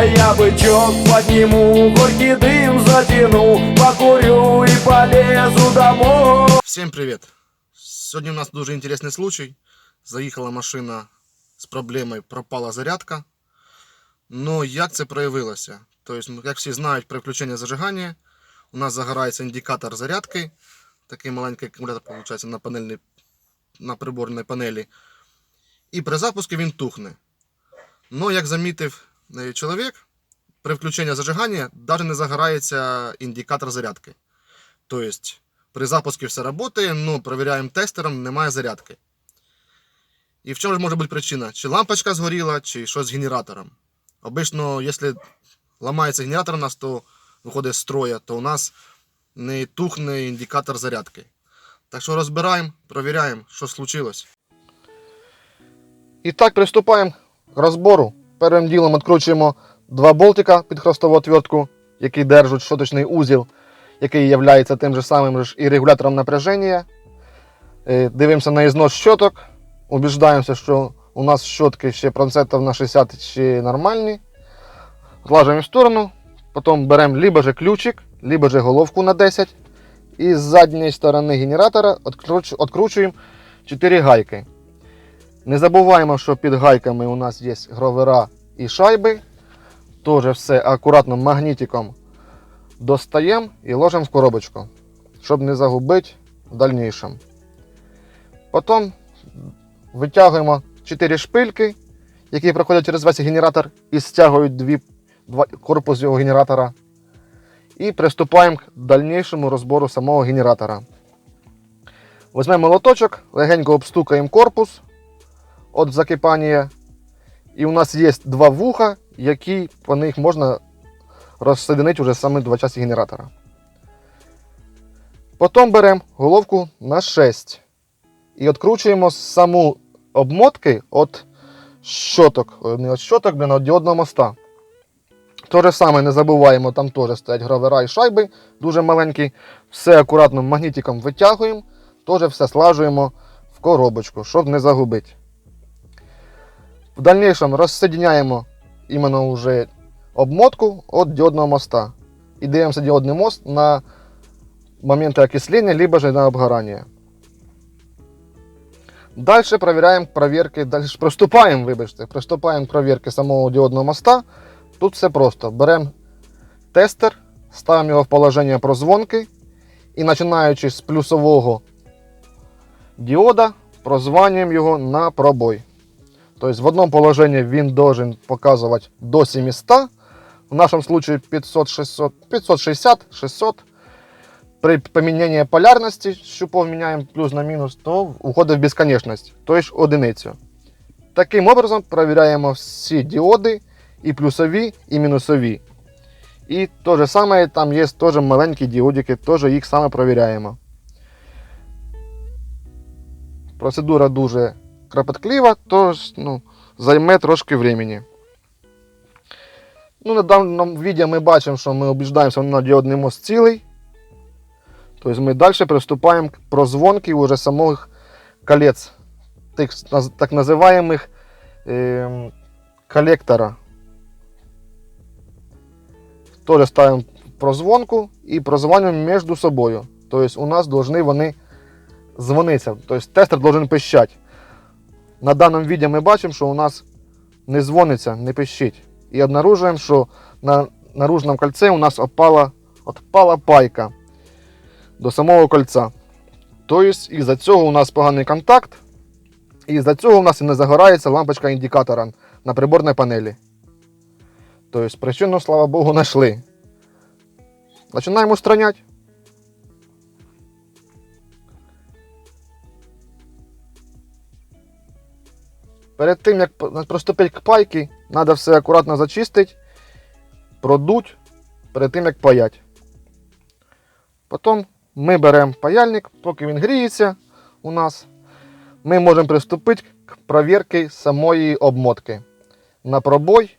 Я бычок подниму, горький дым затяну, покурю и полезу домой. Всем привет! Сегодня у нас дуже интересный случай. Заїхала машина з проблемою, пропала зарядка. Но як це проявилося? Тобто, як всі знають, при включенні зажигання у нас загорається індикатор зарядки. Такий маленький акумулятор виходить на приборній панелі. І при запуску він тухне. Но, як замітив чоловік, при включенні зажигання навіть не загорається індикатор зарядки. Тобто, при запуску все працює, але перевіряємо тестером, немає зарядки. І в чому ж може бути причина? Чи лампочка згоріла, чи щось з генератором. Обично, якщо ламається генератор у нас, то виходить з строя, то у нас не тухне індикатор зарядки. Так що розбираємо, перевіряємо, що случилось. І так, приступаємо к розбору. Першим ділом відкручуємо два болтика під хрестову отвертку, які держать щоточний узел, який є тим же самим і регулятором напряження. Дивимося на ізнос щоток. Убіждаємося, що у нас щотки ще процентів на 60 ще нормальні. Злажуємо в сторону. Потім беремо либо же ключик, либо же головку на 10. І з задньої сторони генератора відкручуємо 4 гайки. Не забуваємо, що під гайками у нас є гровера і шайби. Тоже все акуратно магнітиком достаємо і ложимо в коробочку, щоб не загубити в дальнішому. Потім витягуємо 4 шпильки, які проходять через весь генератор і стягують корпус його генератора. І приступаємо к дальнішому розбору самого генератора. Візьмемо молоточок, легенько обстукаємо корпус від закипання. І у нас є два вуха, які по них можна розсоединити вже саме два частини генератора. Потім беремо головку на 6 і відкручуємо саму обмотки від щоток, не від щоток, а від діодного моста. Те ж саме не забуваємо, там теж стоять гровера і шайби, дуже маленькі. Все акуратно магнітиком витягуємо, теж все слажуємо в коробочку, щоб не загубити. В дальнішому розсоединяємо іменно вже обмотку від діодного моста. І дивимося діодний мост на моменти окислення, либо же на обгорання. Далі приступаємо к проверке самого діодного моста. Тут все просто. Беремо тестер, ставимо його в положення прозвонки і починаючи з плюсового діода, прозванюємо його на пробой. Тобто в одному положенні він має показувати до 700, в нашому випадку 560-600. При помінянні полярності, щупов міняємо плюс на мінус, то уходить в безконечність, тобто одиницю. Таким образом перевіряємо всі діоди, і плюсові, і мінусові. І те ж саме, там є теж маленькі діодики, теж їх саме перевіряємо. Процедура дуже кропотклива, тож займе трошки времени. На даному відео ми бачимо, що ми убіждаємося на діодний мост цілий. Тобто ми далі приступаємо к прозвонки уже самих колець, так називаємих колектора. Теж ставимо прозвонку і прозванюємо між собою. Тобто у нас повинні вони дзвонитися, тобто тестер повинен пищати. На даному відео ми бачимо, що у нас не дзвониться, не пищить. І обнаружуємо, що на наружному кольці у нас відпала пайка до самого кольця. Тобто із-за цього у нас поганий контакт, і із-за цього у нас і не загорається лампочка індикатора на приборній панелі. Тобто причину, слава Богу, знайшли. Починаємо устраняти. Перед тим, як приступити к пайці, треба все акуратно зачистити, продуть, перед тим, як паяти. Потім ми беремо паяльник, поки він гріється у нас, ми можемо приступити к перевірці самої обмотки на пробой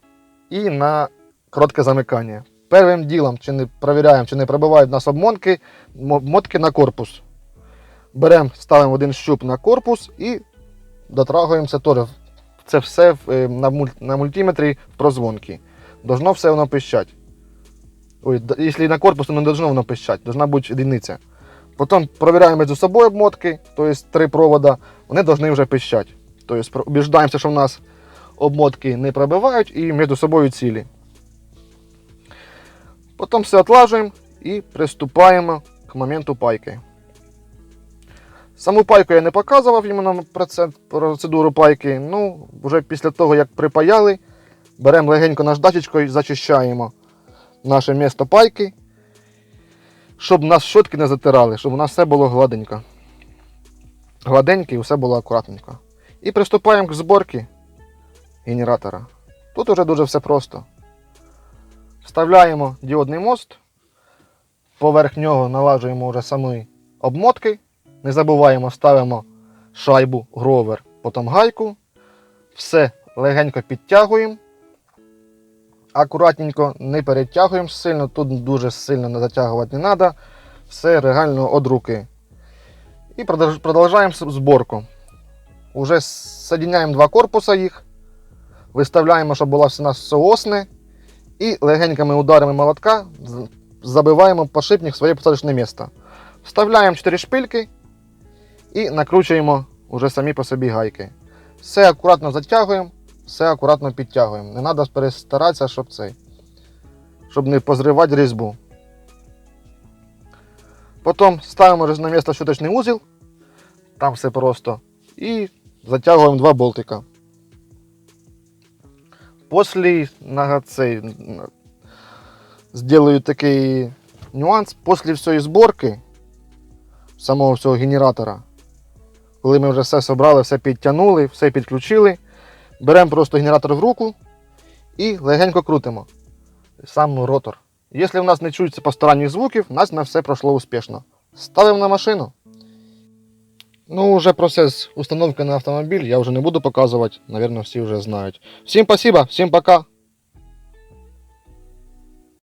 і на коротке замикання. Першим ділом перевіряємо, чи не пробивають нас обмотки на корпус. Беремо, ставимо один щуп на корпус і дотрагуємося теж. Це все на мультиметрі в прозвонки. Должно все воно пищать. Ой, якщо на корпус, то не должно воно пищать, должна бути единиця. Потім перевіряємо між собою обмотки, тобто 3 провода, вони повинні вже пищати. Тобто убіждаємося, що в нас обмотки не пробивають і між собою цілі. Потім все отлажуємо і приступаємо к моменту пайки. Саму пайку я не показував іменно процедуру пайки. Ну, вже після того, як припаяли, беремо легенько наждачечкою і зачищаємо наше місто пайки, щоб нас щотки не затирали, щоб у нас все було гладенько. Гладенько і все було акуратненько. І приступаємо к зборці генератора. Тут вже дуже все просто. Вставляємо діодний мост, поверх нього налажуємо вже самі обмотки, не забуваємо, ставимо шайбу, гровер, потім гайку, все легенько підтягуємо, акуратненько, не перетягуємо сильно, тут дуже сильно не затягувати не треба, все реально від руки. І продовжуємо зборку. Уже соединяємо 2 корпуса їх, виставляємо, щоб була у нас соосне, і легенькими ударами молотка забиваємо подшипник в своє посадочне місце. Вставляємо 4 шпильки і накручуємо уже самі по собі гайки. Все акуратно затягуємо, все акуратно підтягуємо. Не треба перестаратися, щоб не позривати різьбу. Потім ставимо вже на місце щоточний узел, там все просто, і затягуємо 2 болтика. После сделаю такий нюанс. Після всієї зборки самого всього генератора, коли ми вже все зібрали, все підтягнули, все підключили, беремо просто генератор в руку і легенько крутимо сам ротор. Якщо в нас не чується посторонніх звуків, у нас на все пройшло успішно. Ставимо на машину. Ну, уже процесс установки на автомобиль я уже не буду показывать, наверное, все уже знают. Всем спасибо, всем пока.